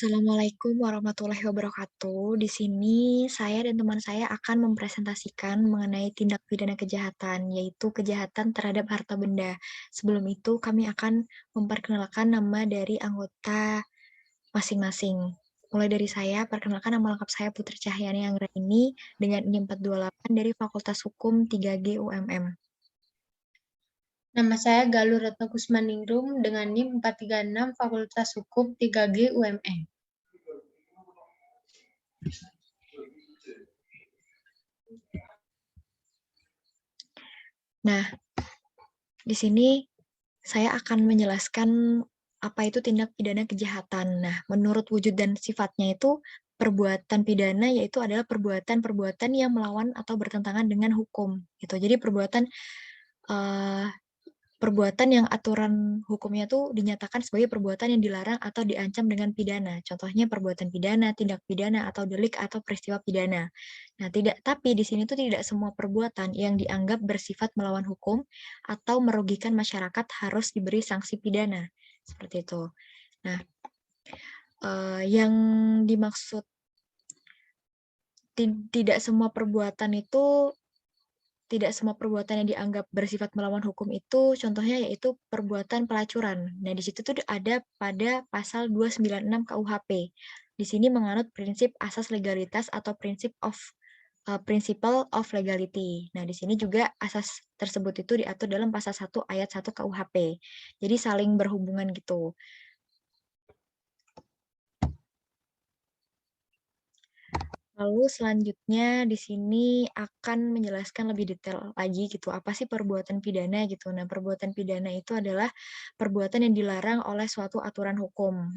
Assalamualaikum warahmatullahi wabarakatuh. Di sini saya dan teman saya akan mempresentasikan mengenai tindak pidana kejahatan, yaitu kejahatan terhadap harta benda. Sebelum itu, kami akan memperkenalkan nama dari anggota masing-masing. Mulai dari saya, perkenalkan nama lengkap saya Putri Cahyani Anggraini dengan NIM 428 dari Fakultas Hukum 3G UMM. Nama saya Galuh Retno Kusmaningrum dengan NIM 436 Fakultas Hukum 3G UMN. Nah, di sini saya akan menjelaskan apa itu tindak pidana kejahatan. Nah, menurut wujud dan sifatnya itu perbuatan pidana yaitu adalah perbuatan-perbuatan yang melawan atau bertentangan dengan hukum gitu. Jadi eh, perbuatan yang aturan hukumnya tuh dinyatakan sebagai perbuatan yang dilarang atau diancam dengan pidana. Contohnya perbuatan pidana, tindak pidana atau delik atau peristiwa pidana. Nah, tapi di sini tuh tidak semua perbuatan yang dianggap bersifat melawan hukum atau merugikan masyarakat harus diberi sanksi pidana. Seperti itu. Nah, yang dimaksud tidak semua perbuatan itu tidak semua perbuatan yang dianggap bersifat melawan hukum itu contohnya yaitu perbuatan pelacuran. Nah, di situ tuh ada pada pasal 296 KUHP. Di sini menganut prinsip asas legalitas atau principle of legality. Nah, di sini juga asas tersebut itu diatur dalam pasal 1 ayat 1 KUHP. Jadi saling berhubungan gitu. Lalu selanjutnya di sini akan menjelaskan lebih detail lagi gitu, apa sih perbuatan pidana gitu. Nah, perbuatan pidana itu adalah perbuatan yang dilarang oleh suatu aturan hukum.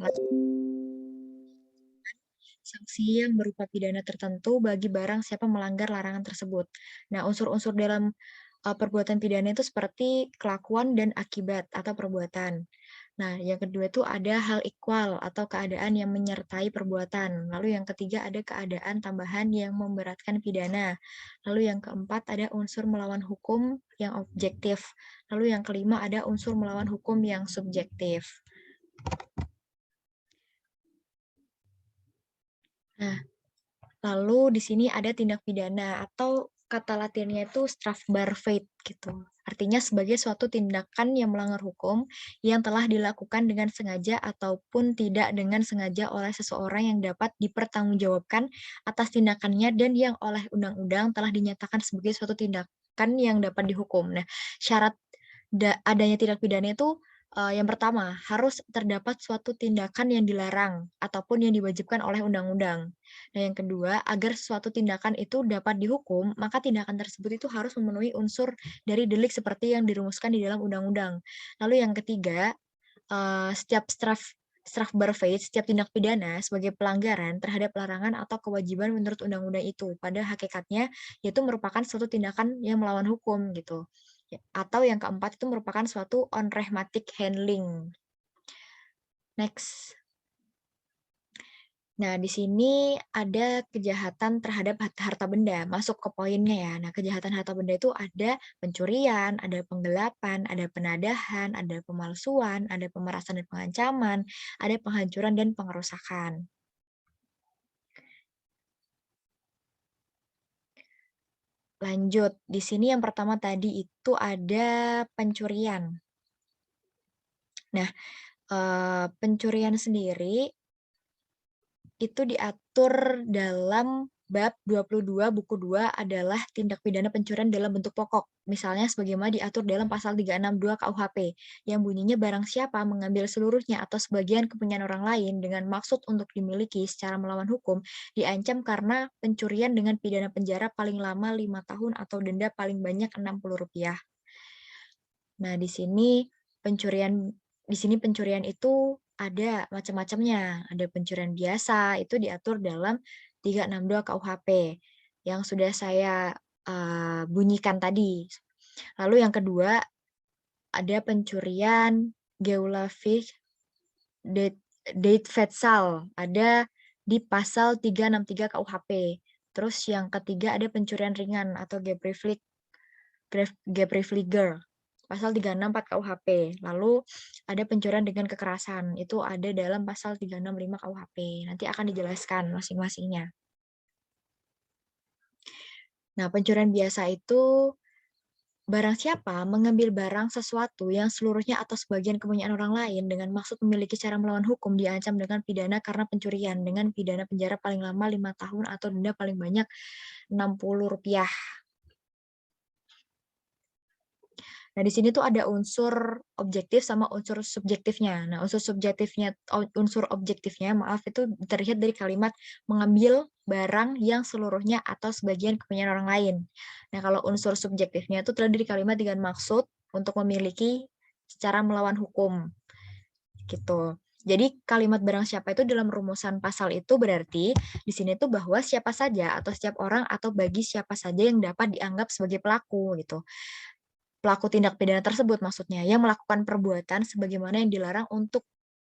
Sanksi yang berupa pidana tertentu bagi barang siapa melanggar larangan tersebut. Nah, unsur-unsur dalam perbuatan pidana itu seperti kelakuan dan akibat atau perbuatan. Nah, yang kedua itu ada hal ikhwal atau keadaan yang menyertai perbuatan. Lalu yang ketiga ada keadaan tambahan yang memberatkan pidana. Lalu yang keempat ada unsur melawan hukum yang objektif. Lalu yang kelima ada unsur melawan hukum yang subjektif. Nah, lalu di sini ada tindak pidana atau kata latinnya itu strafbarfeit gitu. Artinya sebagai suatu tindakan yang melanggar hukum yang telah dilakukan dengan sengaja ataupun tidak dengan sengaja oleh seseorang yang dapat dipertanggungjawabkan atas tindakannya dan yang oleh undang-undang telah dinyatakan sebagai suatu tindakan yang dapat dihukum. Nah, syarat adanya tindak pidana itu yang pertama, harus terdapat suatu tindakan yang dilarang ataupun yang diwajibkan oleh undang-undang. Nah, yang kedua, agar suatu tindakan itu dapat dihukum, maka tindakan tersebut itu harus memenuhi unsur dari delik seperti yang dirumuskan di dalam undang-undang. Lalu yang ketiga, setiap strafbarfeit, setiap tindak pidana sebagai pelanggaran terhadap larangan atau kewajiban menurut undang-undang itu. Pada hakikatnya, itu merupakan suatu tindakan yang melawan hukum gitu. Atau yang keempat itu merupakan suatu unrehmatic handling. Next. Nah, di sini ada kejahatan terhadap harta benda, masuk ke poinnya ya. Nah, kejahatan harta benda itu ada pencurian, ada penggelapan, ada penadahan, ada pemalsuan, ada pemerasan dan pengancaman, ada penghancuran dan pengerusakan. Lanjut, di sini yang pertama tadi itu ada pencurian. Nah, pencurian sendiri itu diatur dalam bab 22 buku 2 adalah tindak pidana pencurian dalam bentuk pokok. Misalnya sebagaimana diatur dalam pasal 362 KUHP yang bunyinya barang siapa mengambil seluruhnya atau sebagian kepunyaan orang lain dengan maksud untuk dimiliki secara melawan hukum diancam karena pencurian dengan pidana penjara paling lama 5 tahun atau denda paling banyak Rp60. Nah, di sini pencurian itu ada macam-macamnya. Ada pencurian biasa, itu diatur dalam 362 KUHP yang sudah saya bunyikan tadi. Lalu yang kedua, ada pencurian Geulafisch Daetvedsal, ada di pasal 363 KUHP. Terus yang ketiga ada pencurian ringan atau Geprievliger. pasal 364 KUHP. Lalu ada pencurian dengan kekerasan, itu ada dalam pasal 365 KUHP. Nanti akan dijelaskan masing-masingnya. Nah, pencurian biasa itu barang siapa mengambil barang sesuatu yang seluruhnya atau sebagian kepunyaan orang lain dengan maksud memiliki cara melawan hukum diancam dengan pidana karena pencurian dengan pidana penjara paling lama 5 tahun atau denda paling banyak Rp60. Nah, di sini tuh ada unsur objektif sama unsur subjektifnya. Nah, unsur objektifnya, maaf, itu terlihat dari kalimat mengambil barang yang seluruhnya atau sebagian kepunyaan orang lain. Nah, kalau unsur subjektifnya itu terlihat dari kalimat dengan maksud untuk memiliki secara melawan hukum. Gitu. Jadi kalimat barang siapa itu dalam rumusan pasal itu berarti di sini tuh bahwa siapa saja atau setiap orang atau bagi siapa saja yang dapat dianggap sebagai pelaku gitu. Pelaku tindak pidana tersebut maksudnya, yang melakukan perbuatan sebagaimana yang dilarang untuk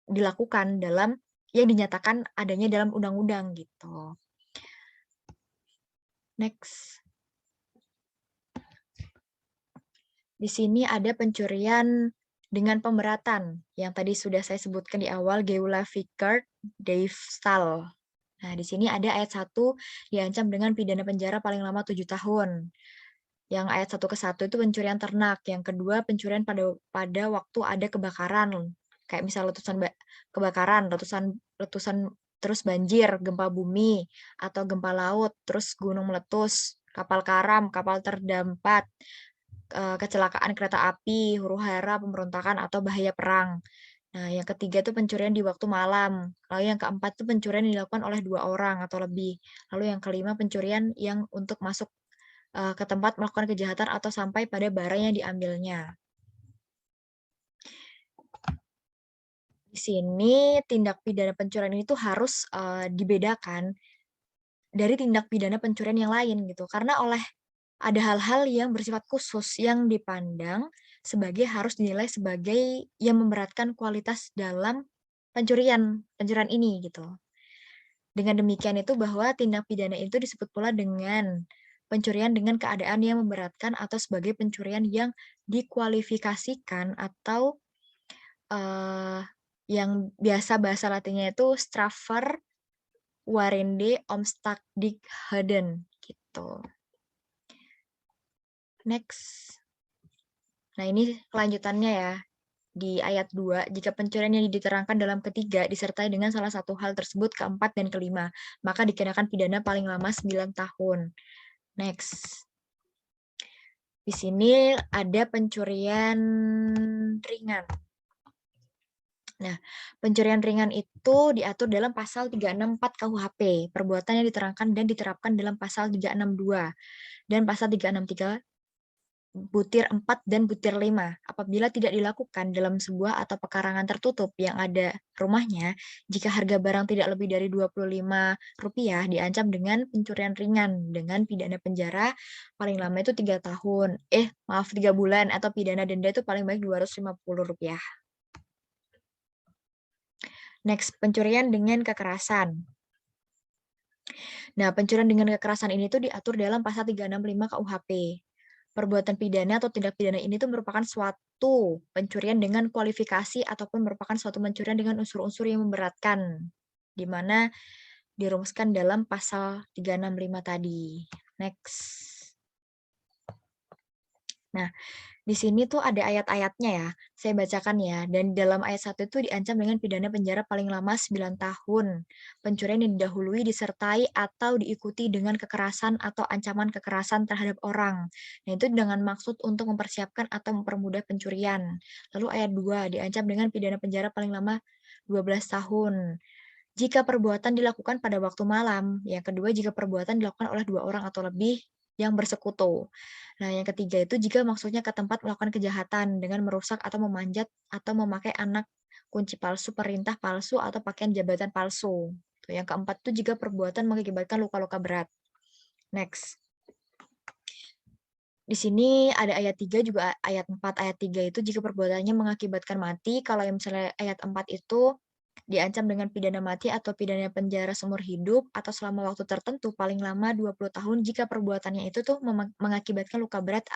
dilakukan dalam yang dinyatakan adanya dalam undang-undang gitu. Next. Di sini ada pencurian dengan pemberatan yang tadi sudah saya sebutkan di awal, Geula Vickert Diefstal. Nah, di sini ada ayat 1 diancam dengan pidana penjara paling lama 7 tahun. Yang ayat 1 ke 1 itu pencurian ternak, yang kedua pencurian pada waktu ada kebakaran, kayak misal kebakaran, letusan terus banjir, gempa bumi atau gempa laut, terus gunung meletus, kapal karam, kapal terdampak, kecelakaan kereta api, huru-hara, pemberontakan atau bahaya perang. Nah, yang ketiga itu pencurian di waktu malam. Lalu yang keempat itu pencurian yang dilakukan oleh 2 orang atau lebih. Lalu yang kelima pencurian yang untuk masuk ke tempat melakukan kejahatan atau sampai pada barang yang diambilnya. Di sini tindak pidana pencurian itu harus dibedakan dari tindak pidana pencurian yang lain gitu. Karena ada hal-hal yang bersifat khusus yang dipandang harus dinilai sebagai yang memberatkan kualitas dalam pencurian ini gitu. Dengan demikian itu bahwa tindak pidana itu disebut pula dengan pencurian dengan keadaan yang memberatkan atau sebagai pencurian yang dikualifikasikan atau yang biasa bahasa latinnya itu straffer warende omstagdigheden gitu. Next. Nah, ini kelanjutannya ya. Di ayat 2, jika pencurian yang diterangkan dalam ketiga disertai dengan salah satu hal tersebut keempat dan kelima, maka dikenakan pidana paling lama 9 tahun. Next. Di sini ada pencurian ringan. Nah, pencurian ringan itu diatur dalam pasal 364 KUHP, perbuatan yang diterangkan dan diterapkan dalam pasal 362 dan pasal 363 butir 4 dan butir 5. Apabila tidak dilakukan dalam sebuah atau pekarangan tertutup yang ada rumahnya, jika harga barang tidak lebih dari Rp25, diancam dengan pencurian ringan dengan pidana penjara paling lama itu 3 tahun. 3 bulan atau pidana denda itu paling banyak Rp250. Next, pencurian dengan kekerasan. Nah, pencurian dengan kekerasan ini tuh diatur dalam pasal 365 KUHP. Perbuatan pidana atau tindak pidana ini tuh merupakan suatu pencurian dengan kualifikasi ataupun merupakan suatu pencurian dengan unsur-unsur yang memberatkan, di mana dirumuskan dalam pasal 365 tadi. Next. Nah, di sini tuh ada ayat-ayatnya ya, saya bacakan ya. Dan dalam ayat 1 itu diancam dengan pidana penjara paling lama 9 tahun. Pencurian yang didahului disertai atau diikuti dengan kekerasan atau ancaman kekerasan terhadap orang. Nah, itu dengan maksud untuk mempersiapkan atau mempermudah pencurian. Lalu ayat 2 diancam dengan pidana penjara paling lama 12 tahun. Jika perbuatan dilakukan pada waktu malam. Yang kedua, jika perbuatan dilakukan oleh 2 orang atau lebih yang bersekutu. Nah, yang ketiga itu jika maksudnya ke tempat melakukan kejahatan dengan merusak atau memanjat atau memakai anak kunci palsu, perintah palsu, atau pakaian jabatan palsu. Yang keempat itu jika perbuatan mengakibatkan luka-luka berat. Next. Di sini ada ayat 3 juga ayat 4. Ayat 3 itu jika perbuatannya mengakibatkan mati. Kalau yang misalnya ayat 4 itu diancam dengan pidana mati atau pidana penjara seumur hidup atau selama waktu tertentu paling lama 20 tahun jika perbuatannya itu tuh mengakibatkan luka berat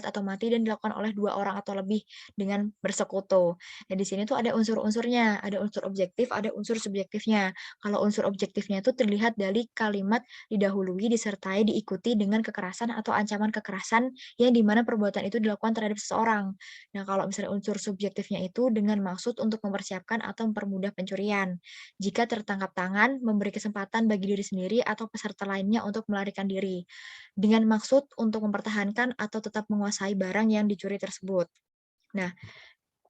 atau mati dan dilakukan oleh 2 orang atau lebih dengan bersekutu. Nah, di sini tuh ada unsur-unsurnya, ada unsur objektif, ada unsur subjektifnya. Kalau unsur objektifnya itu terlihat dari kalimat didahului, disertai, diikuti dengan kekerasan atau ancaman kekerasan yang dimana perbuatan itu dilakukan terhadap seseorang. Nah, kalau misalnya unsur subjektifnya itu dengan maksud untuk mempersiapkan atau mempermudah pencurian. Jika tertangkap tangan, memberi kesempatan bagi diri sendiri atau peserta lainnya untuk melarikan diri. Dengan maksud untuk mempertahankan atau tetap menguasai barang yang dicuri tersebut. Nah,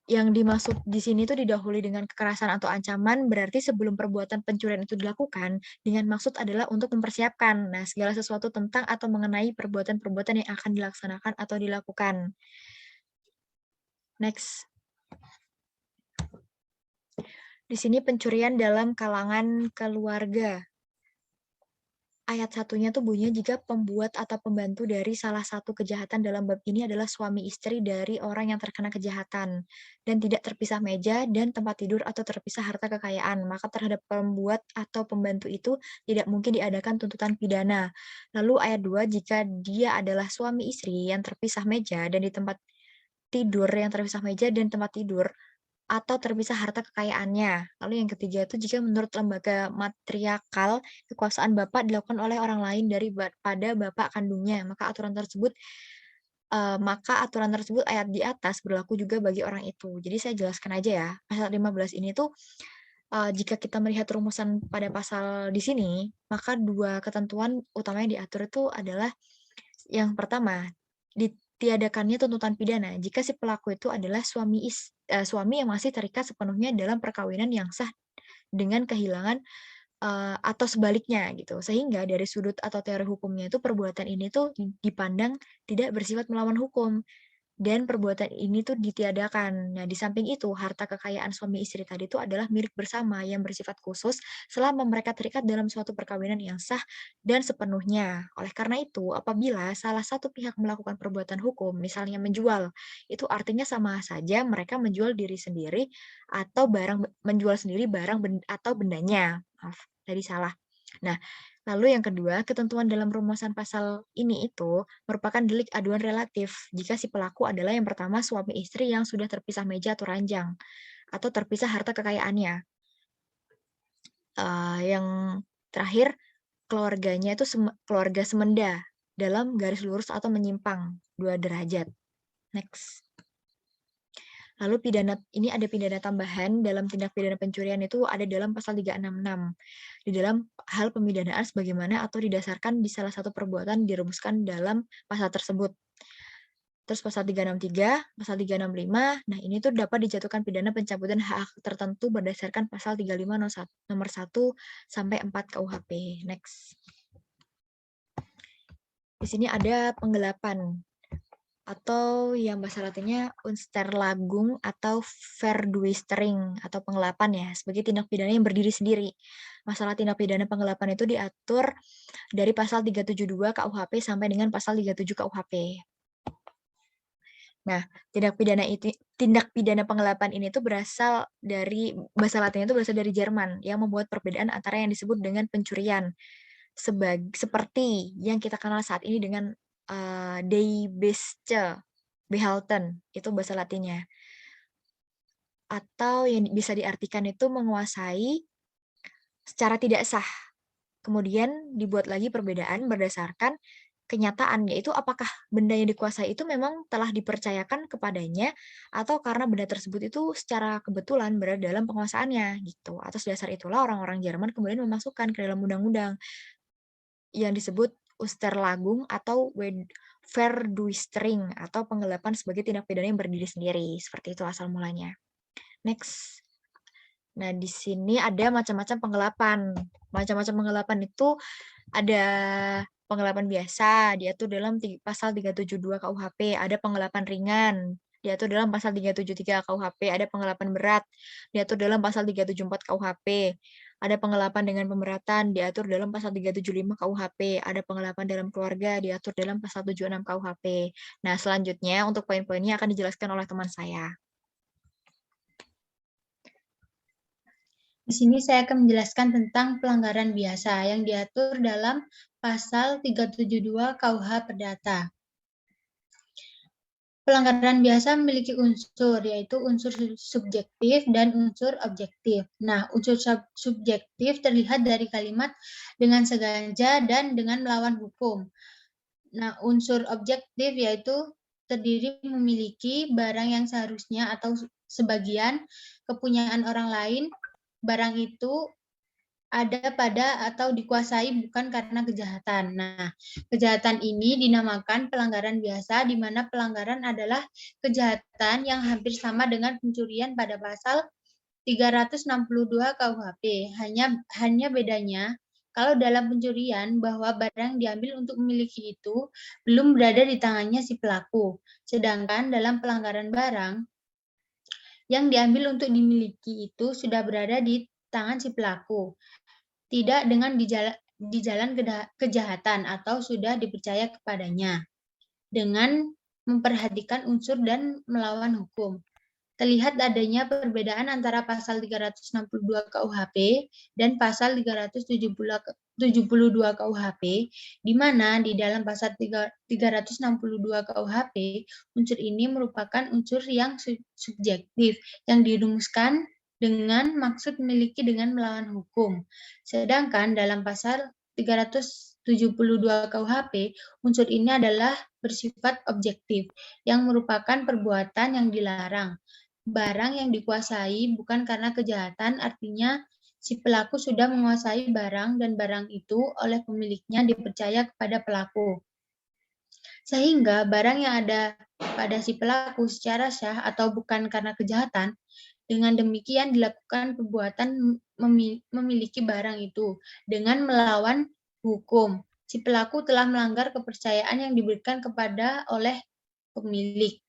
yang dimaksud di sini tuh didahului dengan kekerasan atau ancaman, berarti sebelum perbuatan pencurian itu dilakukan, dengan maksud adalah untuk mempersiapkan. Nah, segala sesuatu tentang atau mengenai perbuatan-perbuatan yang akan dilaksanakan atau dilakukan. Next. Di sini pencurian dalam kalangan keluarga. Ayat satunya tuh bunyinya jika pembuat atau pembantu dari salah satu kejahatan dalam bab ini adalah suami istri dari orang yang terkena kejahatan dan tidak terpisah meja dan tempat tidur atau terpisah harta kekayaan, maka terhadap pembuat atau pembantu itu tidak mungkin diadakan tuntutan pidana. Lalu ayat 2 jika dia adalah suami istri yang terpisah meja dan di tempat tidur yang terpisah meja dan tempat tidur atau terpisah harta kekayaannya. Lalu yang ketiga itu jika menurut lembaga matriarkal, kekuasaan bapak dilakukan oleh orang lain pada bapak kandungnya, maka aturan tersebut ayat di atas berlaku juga bagi orang itu. Jadi saya jelaskan aja ya, pasal 15 ini tuh, jika kita melihat rumusan pada pasal di sini, maka 2 ketentuan utama yang diatur itu adalah yang pertama, ditiadakannya tuntutan pidana jika si pelaku itu adalah suami yang masih terikat sepenuhnya dalam perkawinan yang sah dengan kehilangan, atau sebaliknya gitu. Sehingga dari sudut atau teori hukumnya itu perbuatan ini tuh dipandang tidak bersifat melawan hukum. Dan perbuatan ini tuh ditiadakan. Nah, di samping itu, harta kekayaan suami istri tadi itu adalah milik bersama yang bersifat khusus selama mereka terikat dalam suatu perkawinan yang sah dan sepenuhnya. Oleh karena itu, apabila salah satu pihak melakukan perbuatan hukum, misalnya menjual, itu artinya sama saja mereka menjual diri sendiri atau menjual sendiri barang atau bendanya. Maaf, tadi salah. Nah, lalu yang kedua, ketentuan dalam rumusan pasal ini itu merupakan delik aduan relatif jika si pelaku adalah yang pertama suami istri yang sudah terpisah meja atau ranjang atau terpisah harta kekayaannya. Yang terakhir, keluarganya itu keluarga semenda dalam garis lurus atau menyimpang 2 derajat. Next. Lalu ini ada pidana tambahan dalam tindak pidana pencurian itu ada dalam pasal 366. Di dalam hal pemidanaan sebagaimana atau didasarkan di salah satu perbuatan dirumuskan dalam pasal tersebut. Terus pasal 363, pasal 365, nah ini tuh dapat dijatuhkan pidana pencabutan hak tertentu berdasarkan pasal 35 nomor 1 sampai 4 KUHP. Next. Di sini ada penggelapan atau yang bahasa latinnya Unsterlagung atau Verduistering atau penggelapan ya, sebagai tindak pidana yang berdiri sendiri. Masalah tindak pidana penggelapan itu diatur dari pasal 372 KUHP sampai dengan pasal 37 KUHP. Nah, tindak pidana penggelapan ini tuh berasal dari bahasa latinnya itu berasal dari Jerman yang membuat perbedaan antara yang disebut dengan pencurian seperti yang kita kenal saat ini dengan Diebesche, behalten, itu bahasa latinnya. Atau yang bisa diartikan itu menguasai secara tidak sah. Kemudian dibuat lagi perbedaan berdasarkan kenyataan, yaitu apakah benda yang dikuasai itu memang telah dipercayakan kepadanya atau karena benda tersebut itu secara kebetulan berada dalam penguasaannya gitu. Atas dasar itulah orang-orang Jerman kemudian memasukkan ke dalam undang-undang yang disebut Unsterlagung atau Verduistering atau penggelapan sebagai tindak pidana yang berdiri sendiri. Seperti itu asal mulanya. Next. Nah, di sini ada macam-macam penggelapan. Macam-macam penggelapan itu ada penggelapan biasa, diatur dalam pasal 372 KUHP. Ada penggelapan ringan, diatur dalam pasal 373 KUHP. Ada penggelapan berat, diatur dalam pasal 374 KUHP. Ada penggelapan dengan pemberatan, diatur dalam pasal 375 KUHP. Ada penggelapan dalam keluarga, diatur dalam pasal 76 KUHP. Nah, selanjutnya untuk poin-poinnya akan dijelaskan oleh teman saya. Di sini saya akan menjelaskan tentang pelanggaran biasa yang diatur dalam pasal 372 KUH Perdata. Pelanggaran biasa memiliki unsur, yaitu unsur subjektif dan unsur objektif. Nah, unsur subjektif terlihat dari kalimat dengan sengaja dan dengan melawan hukum. Nah, unsur objektif yaitu terdiri memiliki barang yang seharusnya atau sebagian kepunyaan orang lain. Barang itu ada pada atau dikuasai bukan karena kejahatan. Nah, kejahatan ini dinamakan pelanggaran biasa, di mana pelanggaran adalah kejahatan yang hampir sama dengan pencurian pada pasal 362 KUHP. Hanya bedanya, kalau dalam pencurian bahwa barang diambil untuk memiliki itu belum berada di tangannya si pelaku. Sedangkan dalam pelanggaran barang, yang diambil untuk dimiliki itu sudah berada di tangan si pelaku, tidak dengan di jalan kejahatan atau sudah dipercaya kepadanya, dengan memperhatikan unsur dan melawan hukum. Terlihat adanya perbedaan antara pasal 362 KUHP dan pasal 372 KUHP, di mana di dalam pasal 362 KUHP, unsur ini merupakan unsur yang subjektif, yang dirumuskan dengan maksud memiliki dengan melawan hukum. Sedangkan dalam pasal 372 KUHP, unsur ini adalah bersifat objektif, yang merupakan perbuatan yang dilarang. Barang yang dikuasai bukan karena kejahatan, artinya si pelaku sudah menguasai barang dan barang itu oleh pemiliknya dipercaya kepada pelaku. Sehingga barang yang ada pada si pelaku secara sah atau bukan karena kejahatan, dengan demikian dilakukan perbuatan memiliki barang itu dengan melawan hukum. Si pelaku telah melanggar kepercayaan yang diberikan kepada oleh pemilik.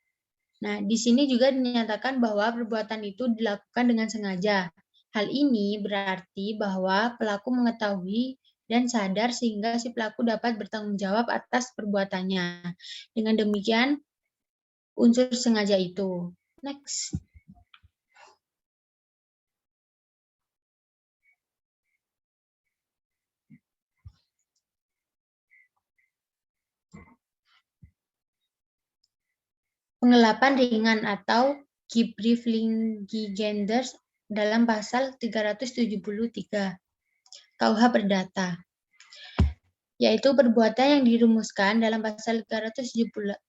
Nah, di sini juga dinyatakan bahwa perbuatan itu dilakukan dengan sengaja. Hal ini berarti bahwa pelaku mengetahui dan sadar sehingga si pelaku dapat bertanggung jawab atas perbuatannya. Dengan demikian, unsur sengaja itu. Next. Penggelapan ringan atau Gibriflingigenders dalam pasal 373 KUH Perdata, yaitu perbuatan yang dirumuskan dalam pasal 372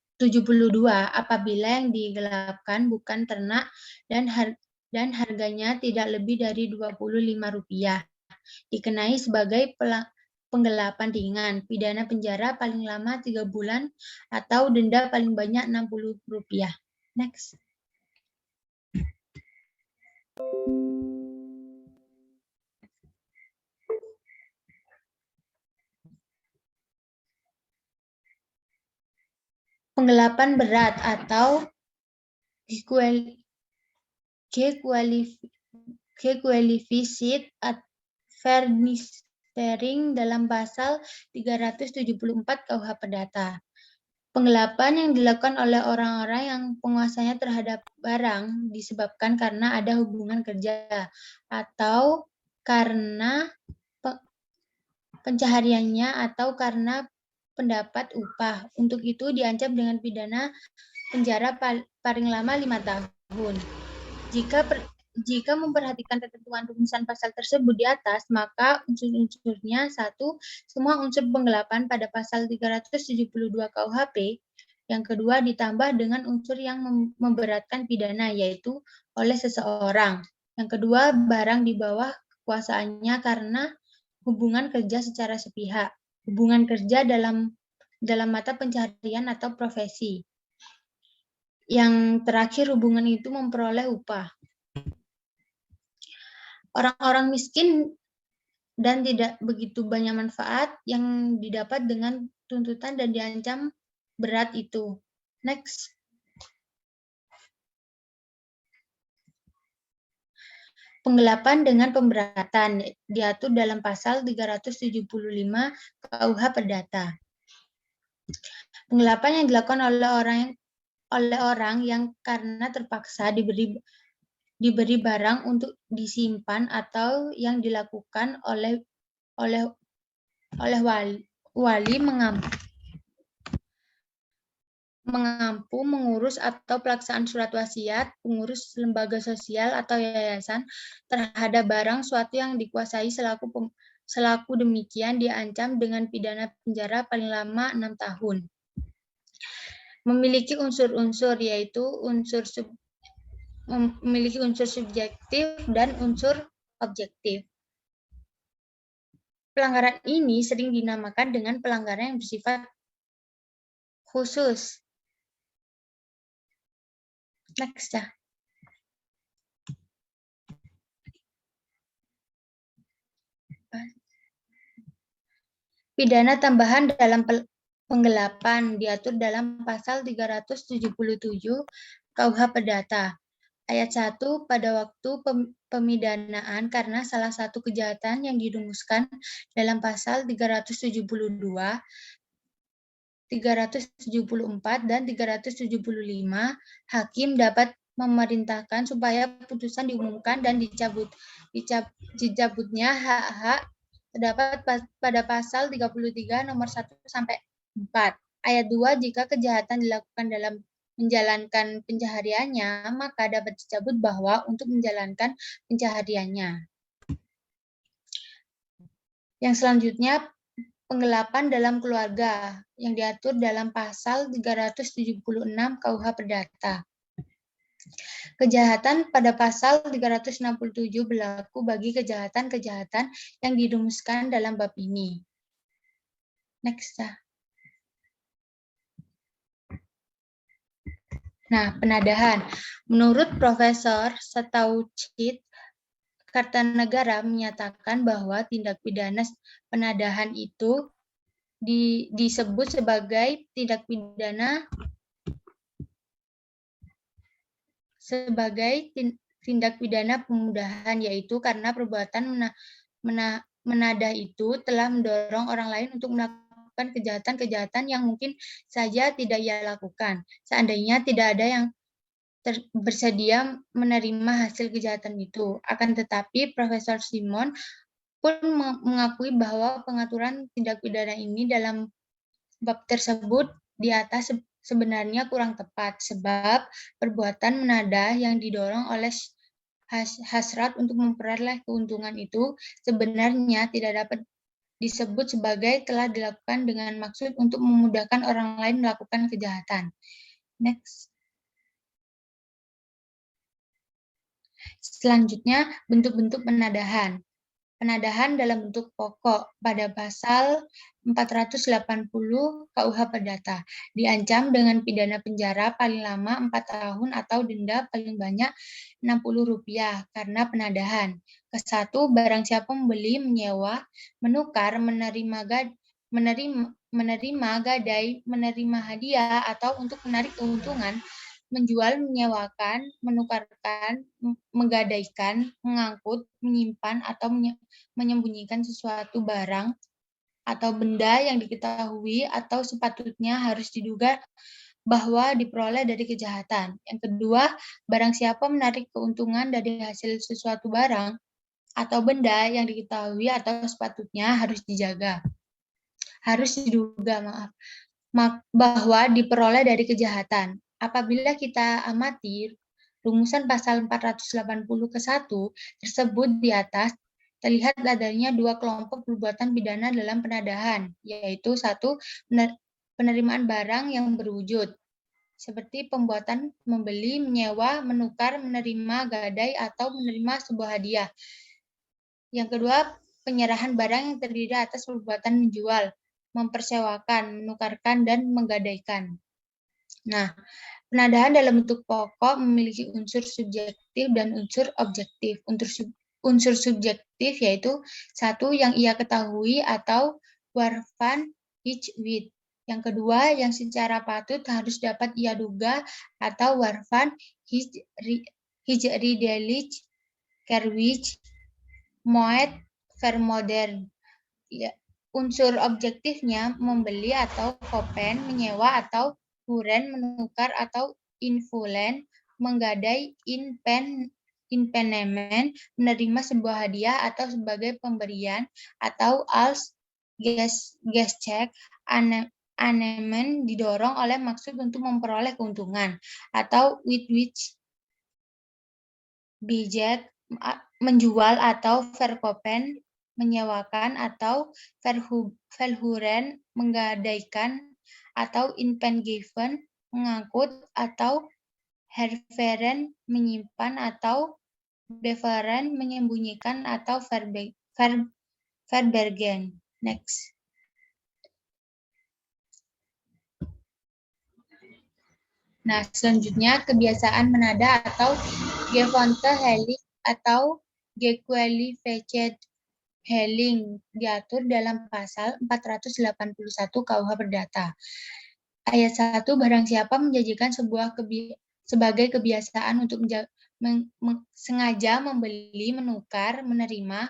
apabila yang digelapkan bukan ternak dan harganya tidak lebih dari Rp25, dikenai sebagai penggelapan ringan, pidana penjara paling lama 3 bulan atau denda paling banyak Rp60. Next. Penggelapan berat atau G-qualified adversary dalam pasal 374 KUH Perdata. Penggelapan yang dilakukan oleh orang-orang yang penguasanya terhadap barang disebabkan karena ada hubungan kerja atau karena pencahariannya atau karena pendapat upah. Untuk itu diancam dengan pidana penjara paling lama 5 tahun. Jika memperhatikan ketentuan rumusan pasal tersebut di atas, maka unsur-unsurnya: 1. Semua unsur penggelapan pada pasal 372 KUHP. Yang kedua, ditambah dengan unsur yang memberatkan pidana, yaitu oleh seseorang. Yang kedua, barang di bawah kekuasaannya karena hubungan kerja secara sepihak. Hubungan kerja dalam mata pencaharian atau profesi. Yang terakhir, hubungan itu memperoleh upah. Orang-orang miskin dan tidak begitu banyak manfaat yang didapat dengan tuntutan dan diancam berat itu. Next. Penggelapan dengan pemberatan diatur dalam pasal 375 KUH Perdata. Penggelapan yang dilakukan oleh orang yang karena terpaksa diberi barang untuk disimpan atau yang dilakukan oleh wali mengampu, mengurus atau pelaksanaan surat wasiat, pengurus lembaga sosial atau yayasan terhadap barang suatu yang dikuasai selaku demikian diancam dengan pidana penjara paling lama 6 tahun. Memiliki unsur-unsur yaitu memiliki unsur subjektif dan unsur objektif. Pelanggaran ini sering dinamakan dengan pelanggaran yang bersifat khusus. Next ya. Pidana tambahan dalam penggelapan diatur dalam pasal 377 KUH Perdata. Ayat 1 pada waktu pemidanaan karena salah satu kejahatan yang dirumuskan dalam pasal 372, 374, dan 375, hakim dapat memerintahkan supaya putusan diumumkan dan dicabutnya hak-hak terdapat pada pasal 33 nomor 1 sampai 4. Ayat 2, jika kejahatan dilakukan dalam menjalankan pencahariannya, maka dapat dicabut bahwa untuk menjalankan pencahariannya. Yang selanjutnya, penggelapan dalam keluarga yang diatur dalam pasal 376 KUH Perdata. Kejahatan pada pasal 367 berlaku bagi kejahatan-kejahatan yang dirumuskan dalam bab ini. Next. Nah, penadahan. Menurut Profesor Setaucit Kartanegara menyatakan bahwa tindak pidana penadahan itu disebut sebagai tindak pidana pemudahan, yaitu karena perbuatan menadah itu telah mendorong orang lain untuk melakukan kejahatan-kejahatan yang mungkin saja tidak ia lakukan, seandainya tidak ada yang bersedia menerima hasil kejahatan itu. Akan tetapi, Profesor Simon pun mengakui bahwa pengaturan tindak pidana ini dalam bab tersebut di atas sebenarnya kurang tepat, sebab perbuatan menadah yang didorong oleh hasrat untuk memperoleh keuntungan itu sebenarnya tidak dapat disebut sebagai telah dilakukan dengan maksud untuk memudahkan orang lain melakukan kejahatan. Next. Selanjutnya, bentuk-bentuk penadahan. Penadahan dalam bentuk pokok pada pasal 480 KUH Perdata diancam dengan pidana penjara paling lama 4 tahun atau denda paling banyak Rp60 karena penadahan. Kesatu, barang siapa membeli, menyewa, menukar, menerima gadai, menerima hadiah, atau untuk menarik keuntungan, menjual, menyewakan, menukarkan, menggadaikan, mengangkut, menyimpan, atau menyembunyikan sesuatu barang atau benda yang diketahui atau sepatutnya harus diduga bahwa diperoleh dari kejahatan. Yang kedua, barang siapa menarik keuntungan dari hasil sesuatu barang atau benda yang diketahui atau sepatutnya harus diduga bahwa diperoleh dari kejahatan. Apabila kita amati rumusan pasal 480 ke 1 tersebut di atas, terlihat adanya dua kelompok perbuatan pidana dalam penadahan, yaitu satu, penerimaan barang yang berwujud, seperti pembuatan membeli, menyewa, menukar, menerima gadai, atau menerima sebuah hadiah. Yang kedua, penyerahan barang yang terdiri atas perbuatan menjual, mempersewakan, menukarkan, dan menggadaikan. Nah, penadahan dalam bentuk pokok memiliki unsur subjektif dan unsur objektif. Unsur subjektif yaitu satu, yang ia ketahui atau warfan hijwid. Yang kedua, yang secara patut harus dapat ia duga atau warfan hijri delij kerwij moed vermodern. Ya, unsur objektifnya membeli atau kopen, menyewa atau huren, menukar atau infulen, menggadai, inpen, impanement, menerima sebuah hadiah atau sebagai pemberian, atau als Geschenk, annement didorong oleh maksud untuk memperoleh keuntungan, atau with which bijak menjual atau verkopen menyewakan, atau verhuren menggadaikan, atau inpengeven mengangkut, atau herveren menyimpan, atau beveren menyembunyikan, atau verbergen. Next. Nah, selanjutnya kebiasaan menada atau Gewohnte Helling atau Gequalified Helling diatur dalam pasal 481 KUH Perdata. Ayat 1, barang siapa menjanjikan sebagai kebiasaan untuk sengaja membeli, menukar, menerima,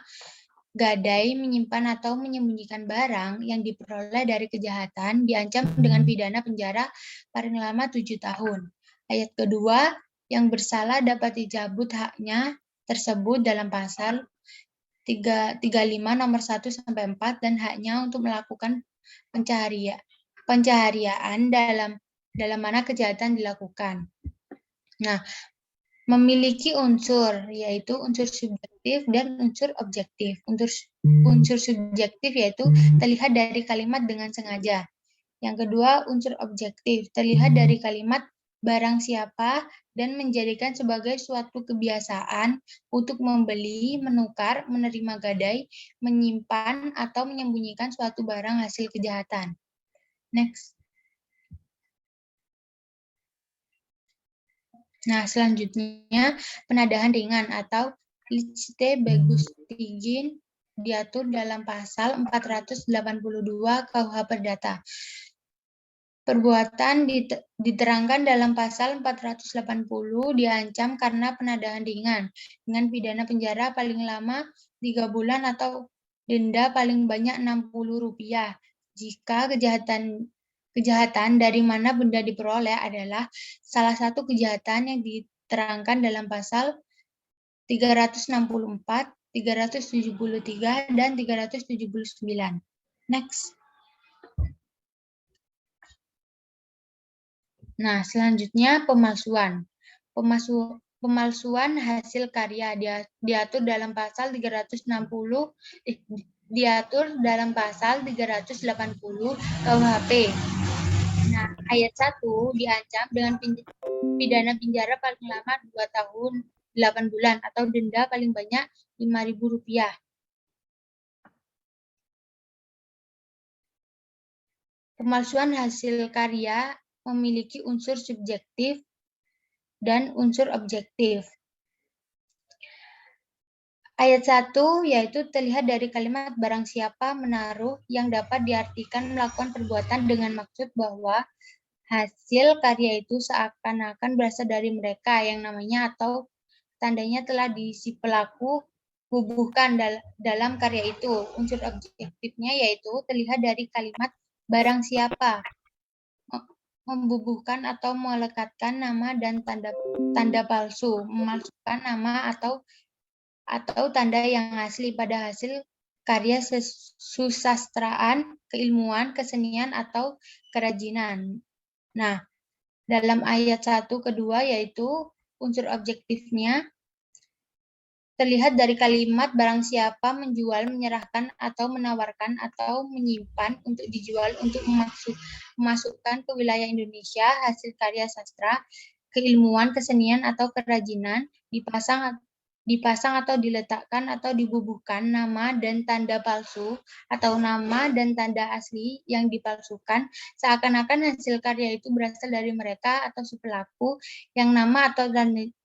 gadai, menyimpan atau menyembunyikan barang yang diperoleh dari kejahatan diancam dengan pidana penjara paling lama 7 tahun. Ayat kedua, yang bersalah dapat dicabut haknya tersebut dalam pasal 35 nomor 1 sampai 4 dan haknya untuk melakukan pencaharian dalam mana kejahatan dilakukan. Nah, memiliki unsur, yaitu unsur subjektif dan unsur objektif. Unsur subjektif yaitu terlihat dari kalimat dengan sengaja. Yang kedua, unsur objektif, terlihat dari kalimat barang siapa dan menjadikan sebagai suatu kebiasaan untuk membeli, menukar, menerima gadai, menyimpan, atau menyembunyikan suatu barang hasil kejahatan. Next. Nah, selanjutnya penadahan ringan atau Lichte Begustigin diatur dalam pasal 482 KUH Perdata. Perbuatan diterangkan dalam pasal 480 diancam karena penadahan ringan dengan pidana penjara paling lama 3 bulan atau denda paling banyak Rp60 jika kejahatan dari mana benda diperoleh adalah salah satu kejahatan yang diterangkan dalam pasal 364, 373, dan 379. Next. Nah, selanjutnya pemalsuan. Pemalsuan hasil karya diatur dalam pasal 380 KUHP. Nah, ayat 1 diancam dengan pidana penjara paling lama 2 tahun 8 bulan atau denda paling banyak Rp5.000. Pemalsuan hasil karya memiliki unsur subjektif dan unsur objektif. Ayat 1 yaitu terlihat dari kalimat barang siapa menaruh yang dapat diartikan melakukan perbuatan dengan maksud bahwa hasil karya itu seakan-akan berasal dari mereka yang namanya atau tandanya telah si pelaku bubuhkan dalam karya itu. Unsur objektifnya yaitu terlihat dari kalimat barang siapa membubuhkan atau melekatkan nama dan tanda palsu, memalsukan nama atau tanda yang asli pada hasil karya susastraan, keilmuan, kesenian, atau kerajinan. Nah, dalam ayat 1 kedua yaitu unsur objektifnya terlihat dari kalimat barang siapa menjual, menyerahkan, atau menawarkan, atau menyimpan untuk dijual untuk memasukkan ke wilayah Indonesia hasil karya sastra, keilmuan, kesenian, atau kerajinan, dipasang atau diletakkan atau dibubuhkan nama dan tanda palsu atau nama dan tanda asli yang dipalsukan seakan-akan hasil karya itu berasal dari mereka atau si pelaku yang nama atau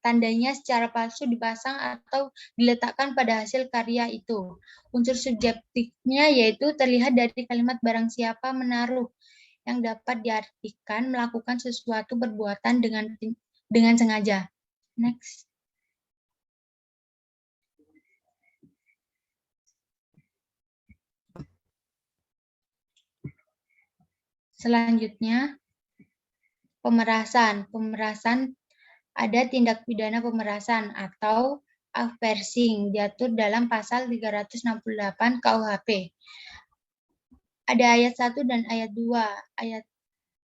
tandanya secara palsu dipasang atau diletakkan pada hasil karya itu. Unsur subjektifnya yaitu terlihat dari kalimat barang siapa menaruh yang dapat diartikan melakukan sesuatu perbuatan dengan sengaja. Next. Selanjutnya, pemerasan. Pemerasan ada tindak pidana pemerasan atau Avversing diatur dalam pasal 368 KUHP. Ada ayat 1 dan ayat 2.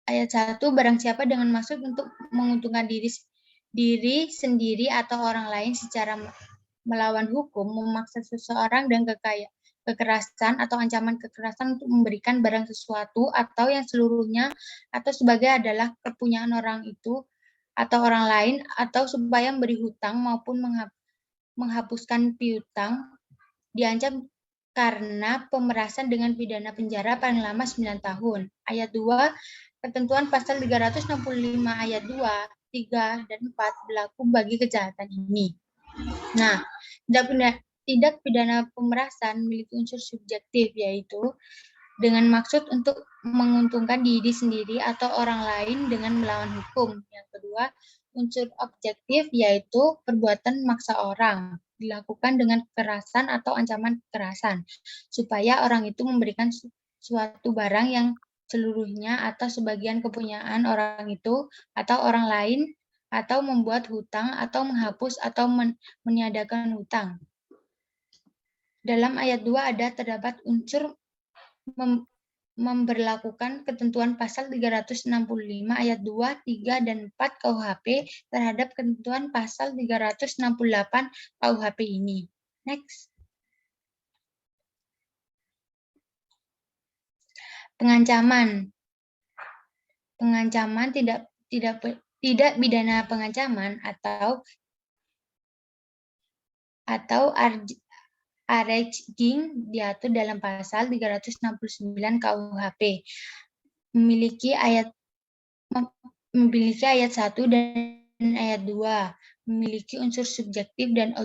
Ayat 1, barang siapa dengan maksud untuk menguntungkan diri sendiri atau orang lain secara melawan hukum, memaksa seseorang dan kekerasan atau ancaman kekerasan untuk memberikan barang sesuatu atau yang seluruhnya atau sebagai adalah kepunyaan orang itu atau orang lain, atau supaya memberi hutang maupun menghapuskan piutang, diancam karena pemerasan dengan pidana penjara paling lama 9 tahun. Ayat 2, ketentuan pasal 365 ayat 2, 3, dan 4 berlaku bagi kejahatan ini. Nah, tindak pidana pemerasan memiliki unsur subjektif, yaitu dengan maksud untuk menguntungkan diri sendiri atau orang lain dengan melawan hukum. Yang kedua, unsur objektif, yaitu perbuatan memaksa orang, dilakukan dengan kekerasan atau ancaman kekerasan, supaya orang itu memberikan suatu barang yang seluruhnya atau sebagian kepunyaan orang itu atau orang lain, atau membuat hutang atau menghapus atau meniadakan hutang. Dalam ayat 2 terdapat unsur memberlakukan ketentuan pasal 365 ayat 2, 3, dan 4 KUHP terhadap ketentuan pasal 368 KUHP ini. Next. Pengancaman. Pengancaman tidak pidana pengancaman atau arraignment diatur dalam pasal 369 KUHP. Memiliki ayat 1 dan ayat 2, memiliki unsur subjektif dan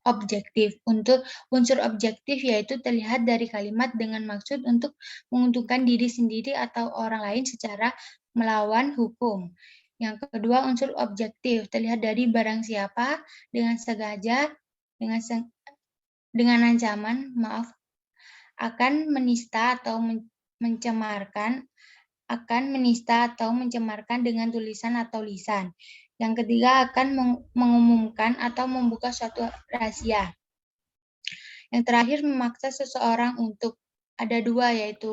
objektif. Untuk unsur objektif yaitu terlihat dari kalimat dengan maksud untuk menguntungkan diri sendiri atau orang lain secara melawan hukum. Yang kedua, unsur objektif terlihat dari barang siapa dengan sengaja dengan ancaman akan menista atau mencemarkan dengan tulisan atau lisan. Yang ketiga, akan mengumumkan atau membuka suatu rahasia. Yang terakhir, memaksa seseorang untuk, ada 2, yaitu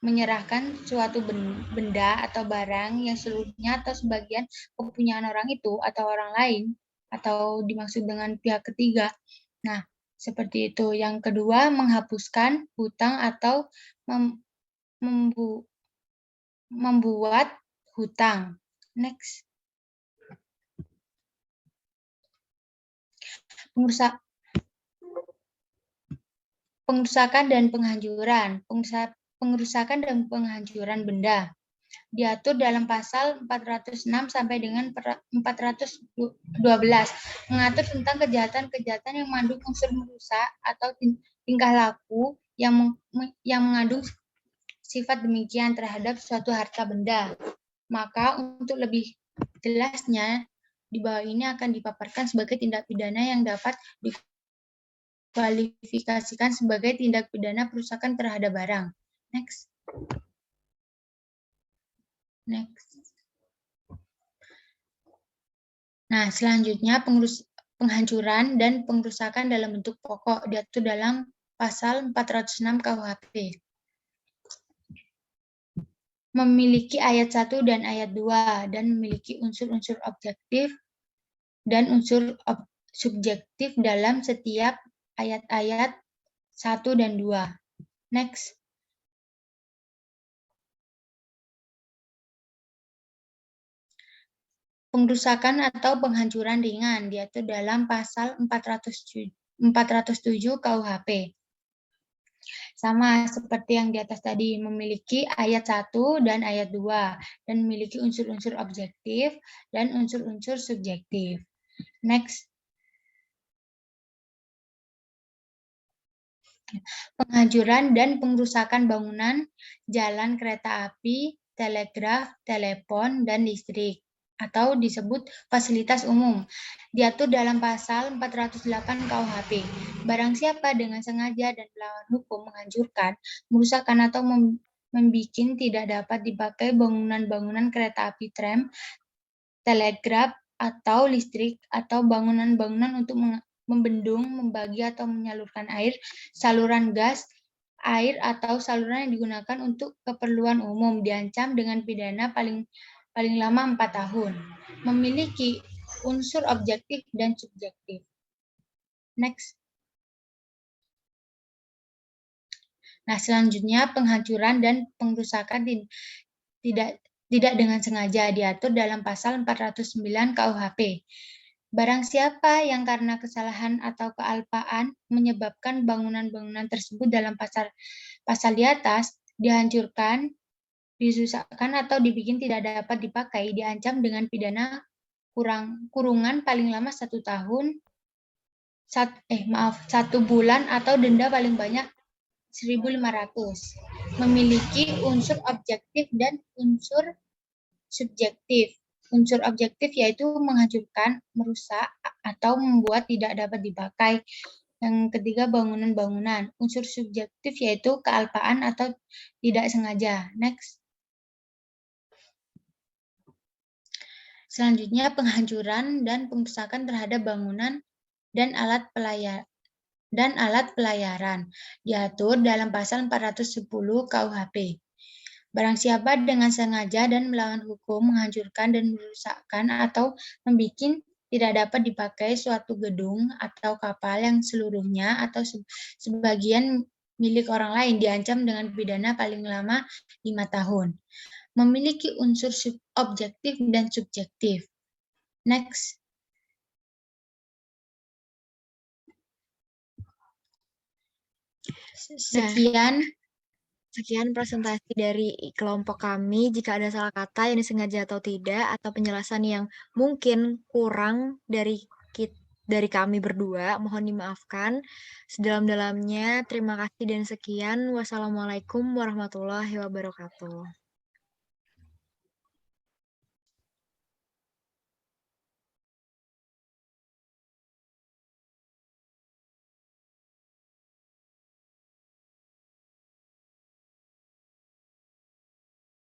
menyerahkan suatu benda atau barang yang seluruhnya atau sebagian kepunyaan orang itu atau orang lain, atau dimaksud dengan pihak ketiga. Nah, seperti itu. Yang kedua, menghapuskan hutang atau membuat hutang. Next. Pengerusakan dan penghancuran. Pengerusakan dan penghancuran benda diatur dalam pasal 406 sampai dengan 412, mengatur tentang kejahatan-kejahatan yang mengandung unsur merusak atau tingkah laku yang mengandung sifat demikian terhadap suatu harta benda. Maka untuk lebih jelasnya, di bawah ini akan dipaparkan sebagai tindak pidana yang dapat dikualifikasikan sebagai tindak pidana perusakan terhadap barang. Next. Nah, selanjutnya penghancuran dan pengrusakan dalam bentuk pokok diatur dalam pasal 406 KUHP. Memiliki ayat 1 dan ayat 2 dan memiliki unsur-unsur objektif dan unsur subjektif dalam setiap ayat-ayat 1 dan 2. Next. Pengrusakan atau penghancuran ringan diatur dalam pasal 407 KUHP. Sama seperti yang di atas tadi, memiliki ayat 1 dan ayat 2 dan memiliki unsur-unsur objektif dan unsur-unsur subjektif. Next. Penghancuran dan pengrusakan bangunan, jalan kereta api, telegraf, telepon, dan listrik, atau disebut fasilitas umum, diatur dalam pasal 408 KUHP. Barang siapa dengan sengaja dan melawan hukum menghancurkan, merusakkan atau membuat tidak dapat dipakai bangunan-bangunan kereta api, tram, telegraf, atau listrik, atau bangunan-bangunan untuk membendung, membagi atau menyalurkan air, saluran gas, air atau saluran yang digunakan untuk keperluan umum diancam dengan pidana paling lama 4 tahun. Memiliki unsur objektif dan subjektif. Next. Nah, selanjutnya penghancuran dan pengrusakan tidak dengan sengaja diatur dalam pasal 409 KUHP. Barang siapa yang karena kesalahan atau kealpaan menyebabkan bangunan-bangunan tersebut dalam pasal di atas dihancurkan, disusahkan atau dibikin tidak dapat dipakai, diancam dengan pidana kurungan paling lama 1 tahun, 1 bulan atau denda paling banyak 1.500. Memiliki unsur objektif dan unsur subjektif. Unsur objektif yaitu menghancurkan, merusak, atau membuat tidak dapat dipakai. Yang ketiga, bangunan-bangunan. Unsur subjektif yaitu kealpaan atau tidak sengaja. Next. Selanjutnya, penghancuran dan pengrusakan terhadap bangunan dan alat pelayaran diatur dalam pasal 410 KUHP. Barang siapa dengan sengaja dan melawan hukum menghancurkan dan merusakkan atau membuat tidak dapat dipakai suatu gedung atau kapal yang seluruhnya atau sebagian milik orang lain diancam dengan pidana paling lama 5 tahun. Memiliki unsur objektif dan subjektif. Next. Sekian presentasi dari kelompok kami. Jika ada salah kata yang disengaja atau tidak, atau penjelasan yang mungkin kurang dari kami berdua, mohon dimaafkan. Sedalam-dalamnya, terima kasih dan sekian. Wassalamualaikum warahmatullahi wabarakatuh.